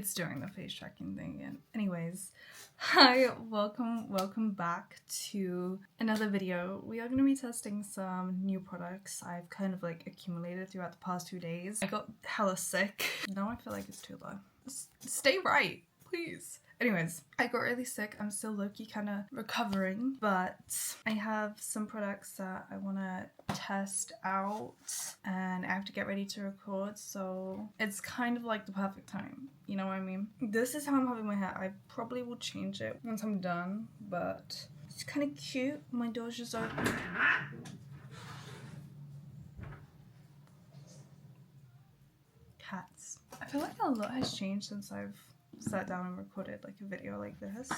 It's doing the face tracking thing again. Anyways, hi, welcome back to another video. We are going to be testing some new products I've kind of like accumulated throughout the past 2 days. I got hella sick. Now I feel like it's too low. Stay right, please. Anyways, I got really sick. I'm still low-key kind of recovering, but I have some products that I want to test out and I have to get ready to record, so it's kind of like the perfect time, you know what I mean? This is how I'm having my hair. I probably will change it once I'm done, but it's kind of cute. My door's just open. Cats. I feel like a lot has changed since I've sat down and recorded like a video like this.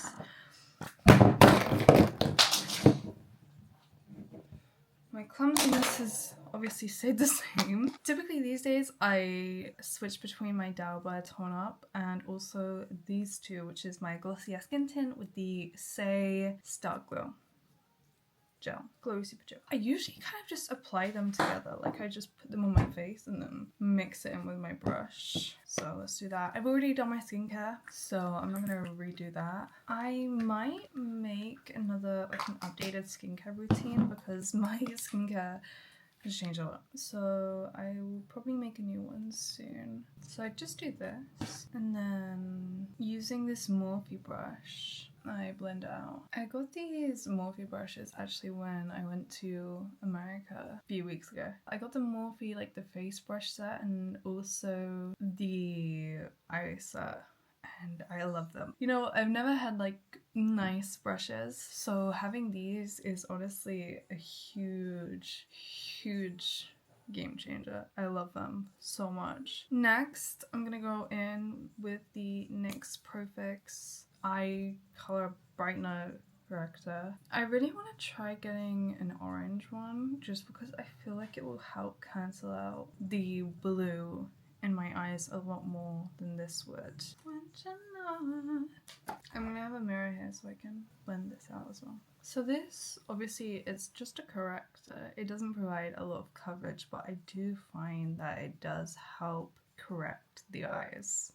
My clumsiness has obviously stayed the same. Typically these days I switch between my Dow by Tone Up and also these two, which is my Glossier Skin Tint with the Say Start Glow gel, glowy super gel. I usually kind of just apply them together, like I just put them on my face and then mix it in with my brush. So let's do that. I've already done my skincare, so I'm not gonna redo that. I might make another like an updated skincare routine because my skincare has changed a lot, so I will probably make a new one soon. So I just do this and then using this Morphe brush I blend out. I got these Morphe brushes actually when I went to America a few weeks ago. I got the Morphe like the face brush set and also the eye set, and I love them. You know, I've never had like nice brushes, so having these is honestly a huge game changer. I love them so much. Next, I'm gonna go in with the NYX Pro Fix Eye Color Brightener Corrector. I really want to try getting an orange one just because I feel like it will help cancel out the blue in my eyes a lot more than this would. I'm gonna have a mirror here so I can blend this out as well. So this, obviously, it's just a corrector. It doesn't provide a lot of coverage, but I do find that it does help correct the eyes.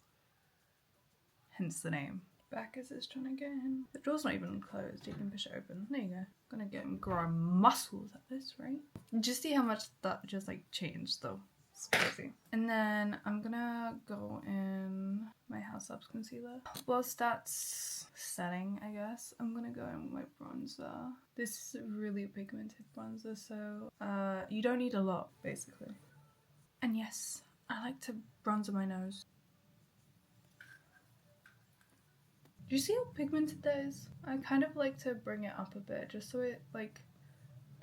Hence the name. Bacchus is trying to get in. The door's not even closed. You can push it open. There you go. Gonna get him grow muscles at this rate. Just see how much that just like changed though. It's crazy. And then I'm gonna go in my House Ups concealer. Whilst that's setting, I guess, I'm gonna go in with my bronzer. This is a really pigmented bronzer, so you don't need a lot basically. And yes, I like to bronzer my nose. Do you see how pigmented that is? I kind of like to bring it up a bit just so it like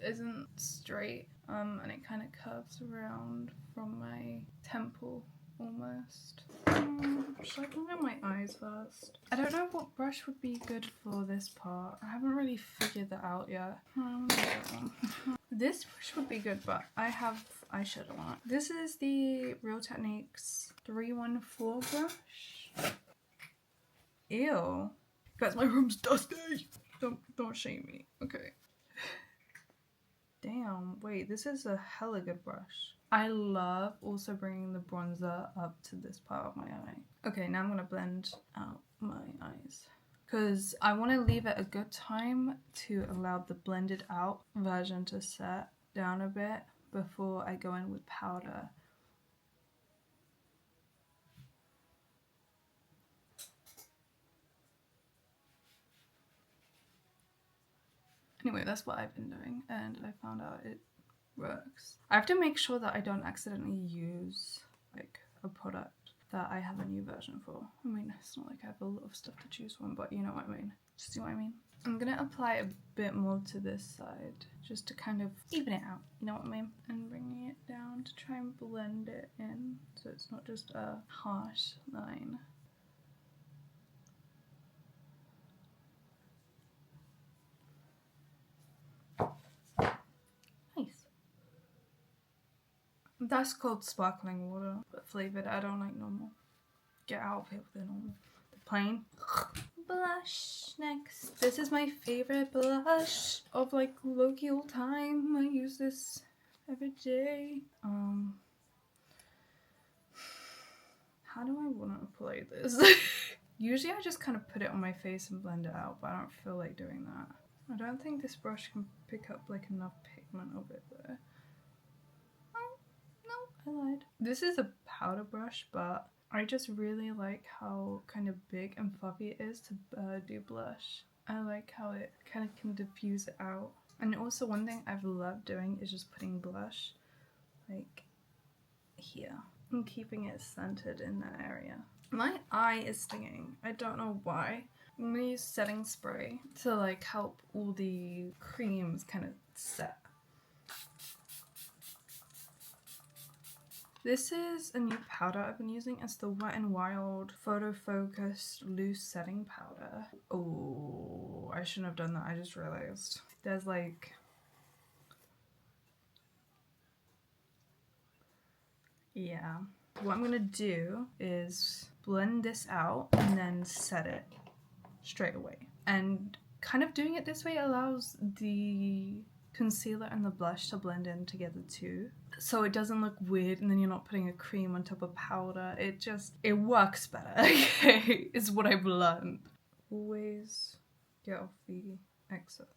isn't straight and it kind of curves around from my temple almost. Should I clean out my eyes first? I don't know what brush would be good for this part. I haven't really figured that out yet. This brush would be good, but I have eyeshadow on it. This is the Real Techniques 314 brush. Ew. Guys, my room's dusty. Don't shame me. Okay. Damn. Wait, this is a hella good brush. I love also bringing the bronzer up to this part of my eye. Okay, now I'm gonna blend out my eyes because I want to leave it a good time to allow the blended out version to set down a bit before I go in with powder. Anyway, that's what I've been doing and I found out it works. I have to make sure that I don't accidentally use like a product that I have a new version for. I mean, it's not like I have a lot of stuff to choose from, but you know what I mean. Just see what I mean? I'm gonna apply a bit more to this side just to kind of even it out, you know what I mean? And bringing it down to try and blend it in so it's not just a harsh line. That's called sparkling water, but flavored. I don't like normal. Get out of here with the normal. The plain. Blush next. This is my favorite blush of like low-key all time. I use this every day. How do I want to apply this. Usually I just kind of put it on my face and blend it out, but I don't feel like doing that. I don't think this brush can pick up like enough pigment of it though. Oh, no, I lied. This is a powder brush, but I just really like how kind of big and fluffy it is to do blush. I like how it kind of can diffuse it out. And also one thing I've loved doing is just putting blush like here and keeping it centered in that area. My eye is stinging. I don't know why. I'm gonna use setting spray to like help all the creams kind of set. This is a new powder I've been using. It's the Wet n Wild Photo Focused Loose Setting Powder. Oh, I shouldn't have done that. I just realized. There's like... yeah. What I'm gonna do is blend this out and then set it straight away. And kind of doing it this way allows the concealer and the blush to blend in together too. So it doesn't look weird and then you're not putting a cream on top of powder. It works better, okay? Is what I've learned. Always get off the excess.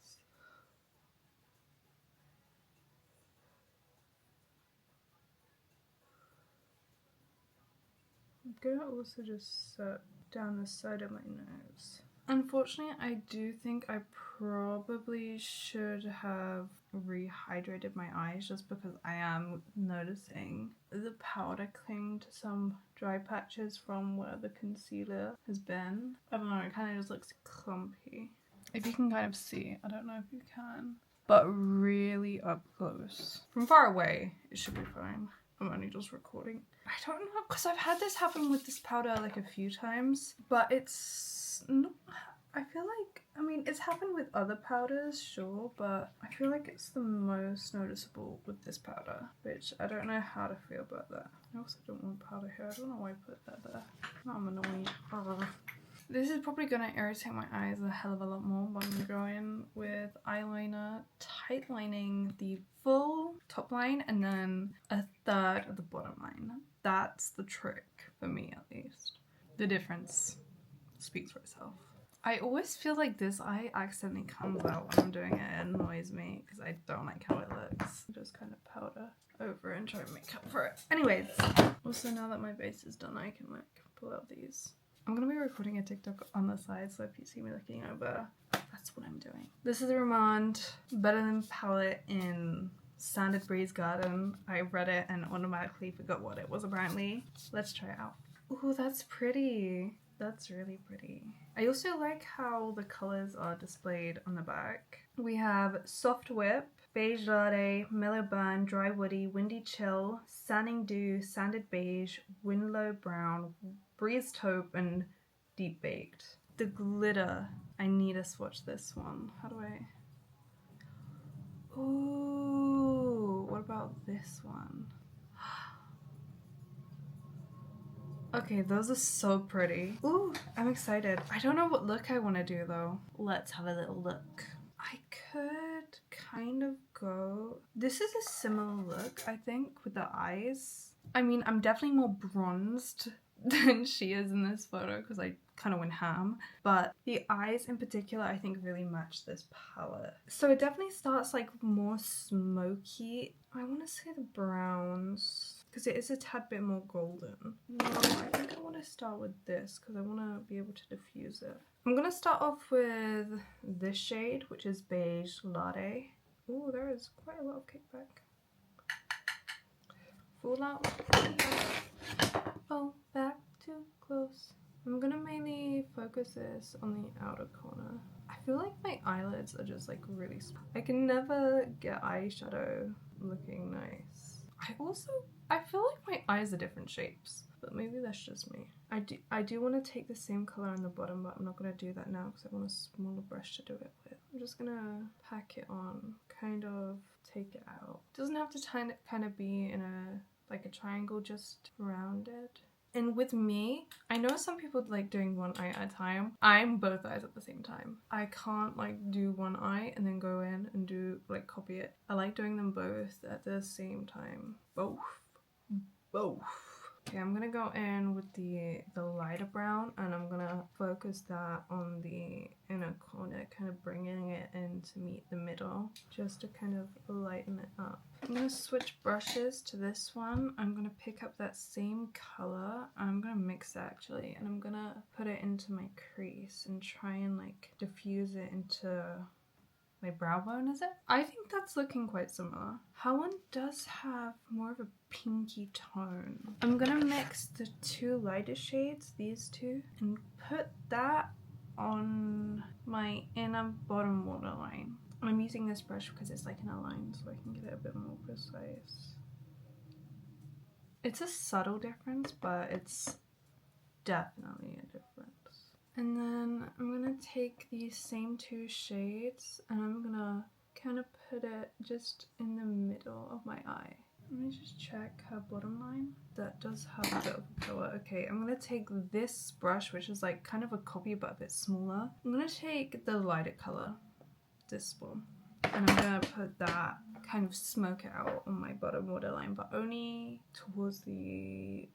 I'm gonna also just set down the side of my nose. Unfortunately, I do think I probably should have rehydrated my eyes just because I am noticing the powder cling to some dry patches from where the concealer has been. I don't know, it kind of just looks clumpy. If you can kind of see, I don't know if you can, but really up close. From far away, it should be fine. I'm only just recording. I don't know, because I've had this happen with this powder like a few times, but it's not, I feel like, I mean, it's happened with other powders, sure, but I feel like it's the most noticeable with this powder, which I don't know how to feel about that. I also don't want powder here. I don't know why I put that there. Now I'm annoyed. Arrgh. This is probably going to irritate my eyes a hell of a lot more, but I'm going to go in with eyeliner, tight lining the full top line and then a third of the bottom line. That's the trick, for me at least. The difference speaks for itself. I always feel like this eye accidentally comes out when I'm doing it. It annoys me because I don't like how it looks. Just kind of powder over and try and make up for it. Anyways, also now that my base is done, I can like pull out these. I'm gonna be recording a TikTok on the side, so if you see me looking over, that's what I'm doing. This is a Remand Better Than palette in Sanded Breeze Garden. I read it and automatically forgot what it was apparently. Let's try it out. Ooh, that's pretty. That's really pretty. I also like how the colors are displayed on the back. We have Soft Whip, Beige Latte, Mellow Burn, Dry Woody, Windy Chill, Sanding Dew, Sanded Beige, Windlow Brown, Breeze Taupe, and Deep Baked. The glitter, I need to swatch this one. How do I... ooh, what about this one? Okay, those are so pretty. Ooh, I'm excited. I don't know what look I want to do though. Let's have a little look. I could kind of go... this is a similar look, I think, with the eyes. I mean, I'm definitely more bronzed than she is in this photo because I kind of went ham. But the eyes in particular, I think, really match this palette. So it definitely starts like more smoky. I want to say the browns, because it is a tad bit more golden. No, I think I want to start with this because I want to be able to diffuse it. I'm going to start off with this shade, which is Beige Latte. Ooh, there is quite a lot of kickback. Full out. Oh, back too close. I'm going to mainly focus this on the outer corner. I feel like my eyelids are just like really small. I can never get eyeshadow looking nice. I feel like my eyes are different shapes, but maybe that's just me. I do want to take the same color on the bottom, but I'm not going to do that now because I want a smaller brush to do it with. I'm just going to pack it on, kind of take it out. It doesn't have to kind of be in a triangle, just rounded. And with me, I know some people like doing one eye at a time. I'm both eyes at the same time. I can't like do one eye and then go in and do like copy it. I like doing them both at the same time. Both. Okay, I'm gonna go in with the lighter brown, and I'm gonna focus that on the inner corner, kind of bringing it in to meet the middle, just to kind of lighten it up. I'm gonna switch brushes to this one. I'm gonna pick up that same color. I'm gonna mix it actually, and I'm gonna put it into my crease and try and like diffuse it into my brow bone, is it? I think that's looking quite similar. Her one does have more of a pinky tone. I'm gonna mix the two lighter shades, these two, and put that on my inner bottom waterline. I'm using this brush because it's like in a line, so I can get it a bit more precise. It's a subtle difference, but it's definitely a difference. And then I'm gonna take these same two shades and I'm gonna kind of put it just in the middle of my eye. Let me just check her bottom line. That does have a bit of a color. Okay, I'm gonna take this brush, which is like kind of a copy but a bit smaller. I'm gonna take the lighter color, this one, and I'm gonna put that, kind of smoke it out on my bottom waterline, but only towards the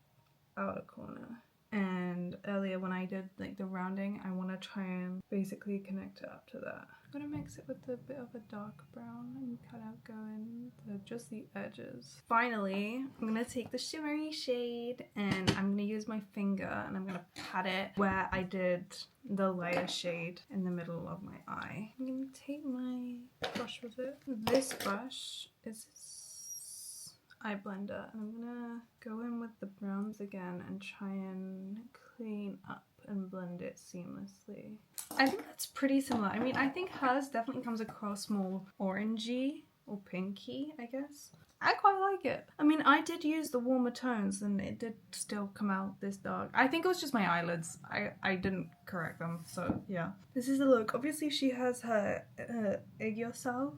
outer corner. And earlier when I did like the rounding, I want to try and basically connect it up to that. I'm gonna mix it with a bit of a dark brown and kind of go in just the edges. Finally, I'm gonna take the shimmery shade and I'm gonna use my finger and I'm gonna pat it where I did the lighter shade in the middle of my eye. I'm gonna take my brush with it. This brush is eye blender, and I'm gonna go in with the browns again and try and clean up and blend it seamlessly. I think that's pretty similar. I mean, I think hers definitely comes across more orangey or pinky, I guess. I quite like it. I mean, I did use the warmer tones and it did still come out this dark. I think it was just my eyelids. I didn't correct them, so yeah. This is the look. Obviously she has her Eyeshadow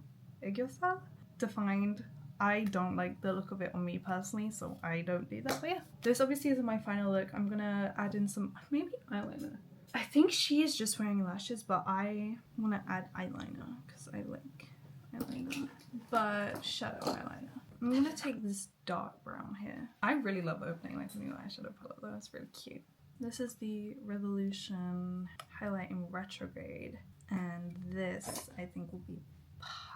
defined. I don't like the look of it on me personally, so I don't do that. But yeah, this obviously isn't my final look. I'm gonna add in some, maybe eyeliner. I think she is just wearing lashes, but I want to add eyeliner because I like eyeliner. But shadow eyeliner. I'm gonna take this dark brown here. I really love opening like a new eyeshadow palette though. It's really cute. This is the Revolution Highlighting Retrograde, and this I think will be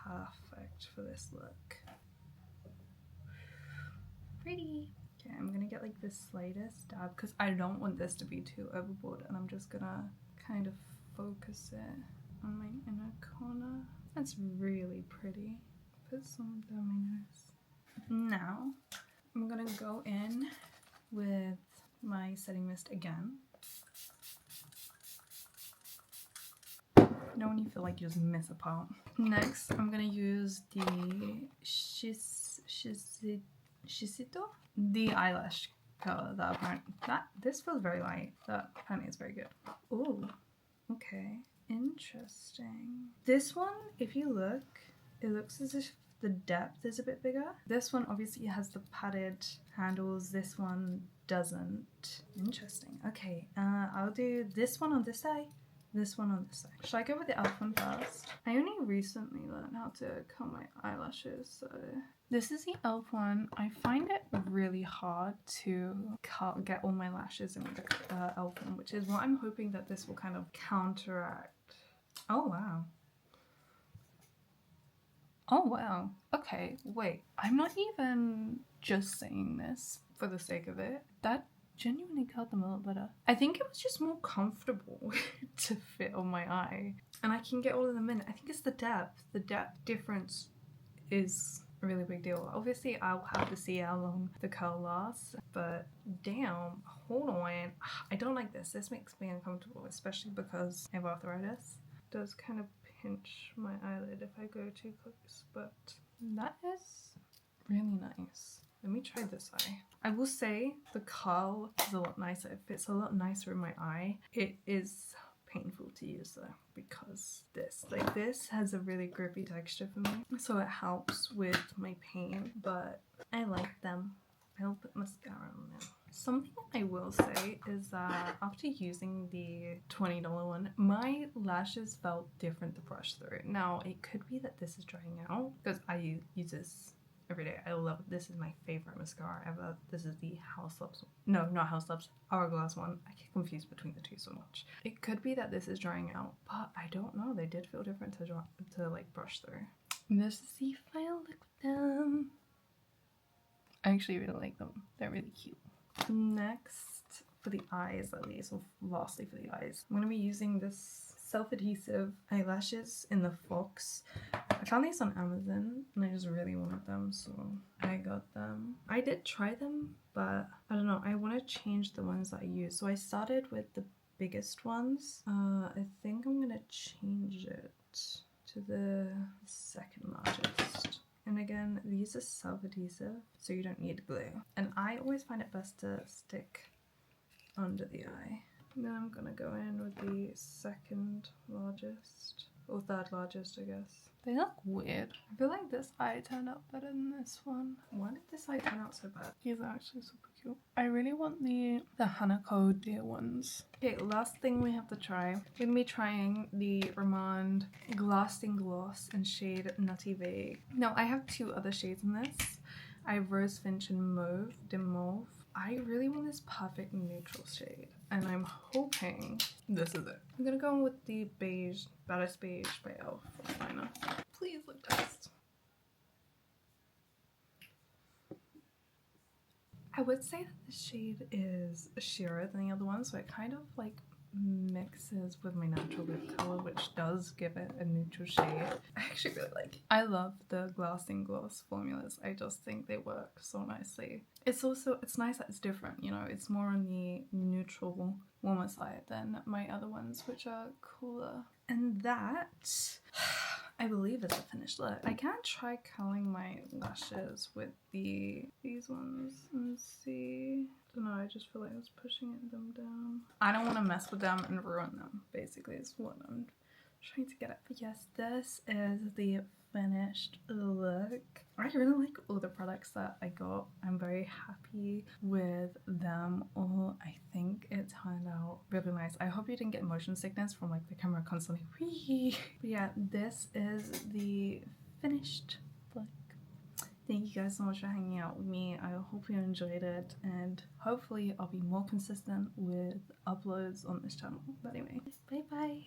perfect for this look. Pretty. Okay, I'm gonna get like the slightest dab because I don't want this to be too overboard, and I'm just gonna kind of focus it on my inner corner. That's really pretty. Put some down my nose. Now I'm gonna go in with my setting mist again. You know when you feel like you just miss a part. Next, I'm gonna use the Shisito, the eyelash color that apparently this feels very light. That apparently is very good. Oh, okay, interesting. This one, if you look, it looks as if the depth is a bit bigger. This one obviously has the padded handles. This one doesn't. Interesting. Okay, I'll do this one on this eye. This one on this side. Should I go with the elf one first? I only recently learned how to comb my eyelashes, so this is the elf one. I find it really hard to get all my lashes in with the elf one, which is what I'm hoping that this will kind of counteract. Oh wow. Oh wow. Okay, wait. I'm not even just saying this for the sake of it. That genuinely got them a lot better. I think it was just more comfortable to fit on my eye. And I can get all of them in. I think it's the depth. The depth difference is a really big deal. Obviously, I'll have to see how long the curl lasts. But damn, hold on. I don't like this. This makes me uncomfortable, especially because I have arthritis. It does kind of pinch my eyelid if I go too close. But that is really nice. Let me try this eye. I will say the curl is a lot nicer. It fits a lot nicer in my eye. It is painful to use though because this has a really grippy texture for me. So it helps with my pain, but I like them. I'll put mascara on them. Something I will say is that after using the $20 one, my lashes felt different to brush through. Now, it could be that this is drying out because I use this every day. I love it. This is my favorite mascara ever. This is the House Labs. No, not House Labs. Hourglass one. I get confused between the two so much. It could be that this is drying out, but I don't know. They did feel different to like brush through. And this is the final look with them. I actually really like them. They're really cute. Next, for the eyes at least, or lastly for the eyes, I'm going to be using this self-adhesive eyelashes in the Fox. I found these on Amazon and I just really wanted them, so I got them. I did try them, but I don't know, I want to change the ones that I use. So I started with the biggest ones. I think I'm going to change it to the second largest. And again, these are self-adhesive, so you don't need glue. And I always find it best to stick under the eye. And then I'm gonna go in with the second largest, or third largest, I guess. They look weird. I feel like this eye turned out better than this one. Why did this eye turn out so bad? These are actually super cute. I really want the Hanako Deer ones. Okay, last thing we have to try. We're gonna be trying the Ramond Lasting Gloss in shade Nutty Vague. Now, I have two other shades in this. I have Rose Finch and Mauve, Dim Mauve. I really want this perfect neutral shade, and I'm hoping this is it. I'm gonna go in with the beige, Baddest Beige by e.l.f. from liner. Please look test. I would say that the shade is sheerer than the other one, so it kind of like mixes with my natural lip color, which does give it a neutral shade. I actually really like it. I love the Lasting Gloss formulas. I just think they work so nicely. It's nice that it's different, you know, it's more on the neutral, warmer side than my other ones, which are cooler. And that, I believe, is a finished look. I can try curling my lashes with these ones and see. I don't know, I just feel like I was pushing them down. I don't want to mess with them and ruin them, basically, is what I'm trying to get at. But yes, this is the finished look. I really like all the products that I got. I'm very happy with them all. I think it turned out really nice. I hope you didn't get motion sickness from like the camera constantly. Whee! But yeah, this is the finished look. Thank you guys so much for hanging out with me. I hope you enjoyed it, and hopefully I'll be more consistent with uploads on this channel. But anyway, bye bye.